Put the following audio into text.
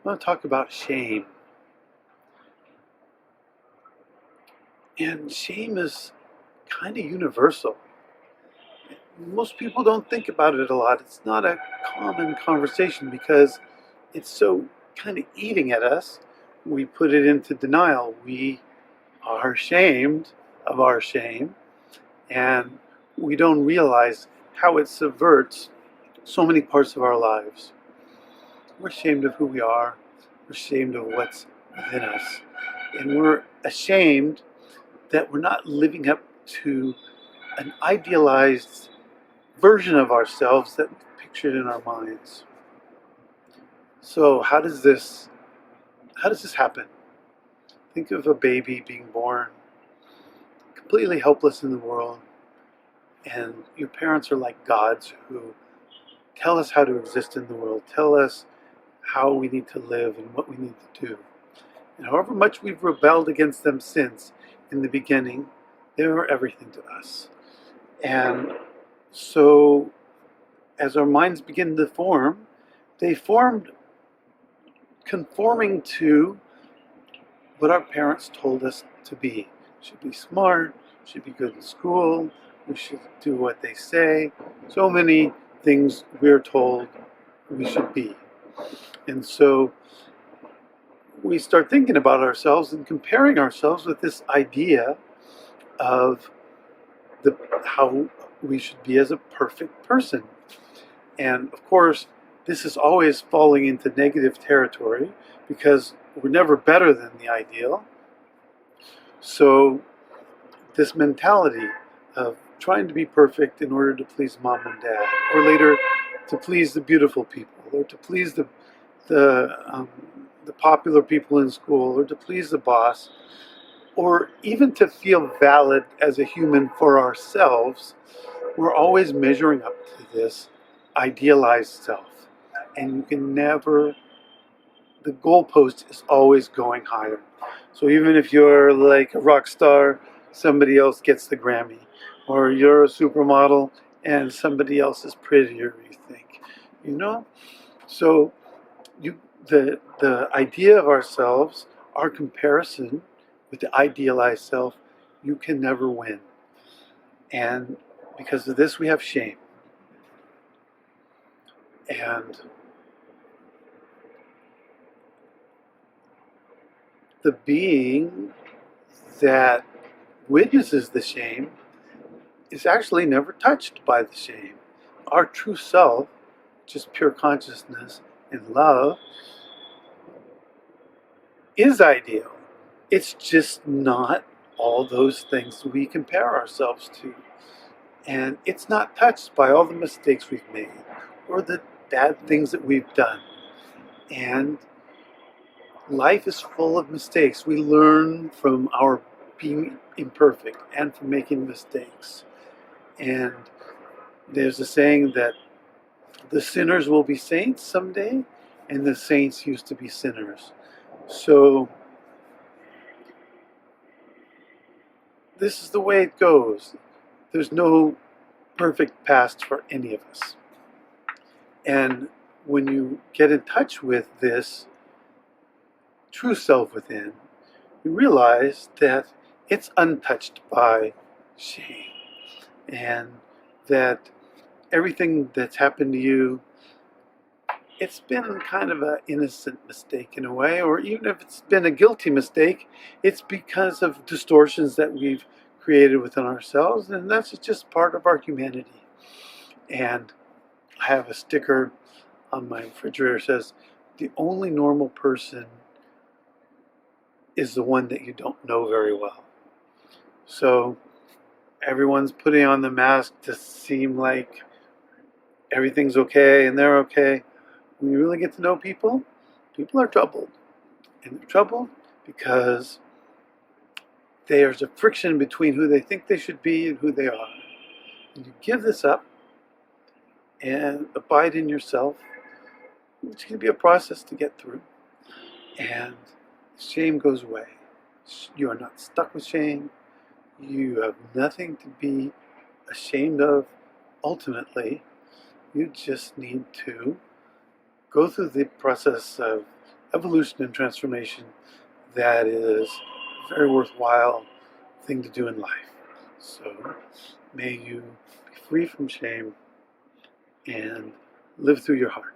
want to talk about shame. And shame is kind of universal. Most people don't think about it a lot. It's not a common conversation because it's so kind of eating at us. We put it into denial. We are ashamed of our shame, and we don't realize how it subverts so many parts of our lives. We're ashamed of who we are. We're ashamed of what's within us. And we're ashamed that we're not living up to an idealized version of ourselves that we've pictured in our minds. So how does this happen? Think of a baby being born, completely helpless in the world, and your parents are like gods who tell us how to exist in the world, tell us how we need to live and what we need to do. And however much we've rebelled against them since, in the beginning, they were everything to us. And so, as our minds begin to form, they formed conforming to what our parents told us to be. Should be smart, should be good in school, we should do what they say. So many things we're told we should be. And so we start thinking about ourselves and comparing ourselves with this idea of how we should be as a perfect person. And of course, this is always falling into negative territory because we're never better than the ideal. So this mentality of trying to be perfect in order to please mom and dad, or later to please the beautiful people, or to please the popular people in school, or to please the boss, or even to feel valid as a human for ourselves, we're always measuring up to this idealized self. And you can never, the goalpost is always going higher. So even if you're like a rock star, somebody else gets the Grammy. Or you're a supermodel and somebody else is prettier, you think. So the idea of ourselves, our comparison with the idealized self, you can never win. And because of this, we have shame. And the being that witnesses the shame is actually never touched by the shame. Our true self, just pure consciousness and love, is ideal. It's just not all those things we compare ourselves to. And it's not touched by all the mistakes we've made or the bad things that we've done. And life is full of mistakes. We learn from our being imperfect and from making mistakes. And there's a saying that the sinners will be saints someday, and the saints used to be sinners. So this is the way it goes. There's no perfect past for any of us. And when you get in touch with this true self within, you realize that it's untouched by shame, and that everything that's happened to you, it's been kind of an innocent mistake in a way, or even if it's been a guilty mistake, it's because of distortions that we've created within ourselves, and that's just part of our humanity. And I have a sticker on my refrigerator that says, the only normal person is the one that you don't know very well. So everyone's putting on the mask to seem like everything's okay and they're okay. When you really get to know people, people are troubled. And they're troubled because there's a friction between who they think they should be and who they are. And you give this up and abide in yourself. It's going to be a process to get through. And shame goes away. You are not stuck with shame. You have nothing to be ashamed of. Ultimately, you just need to go through the process of evolution and transformation that is a very worthwhile thing to do in life. So may you be free from shame and live through your heart.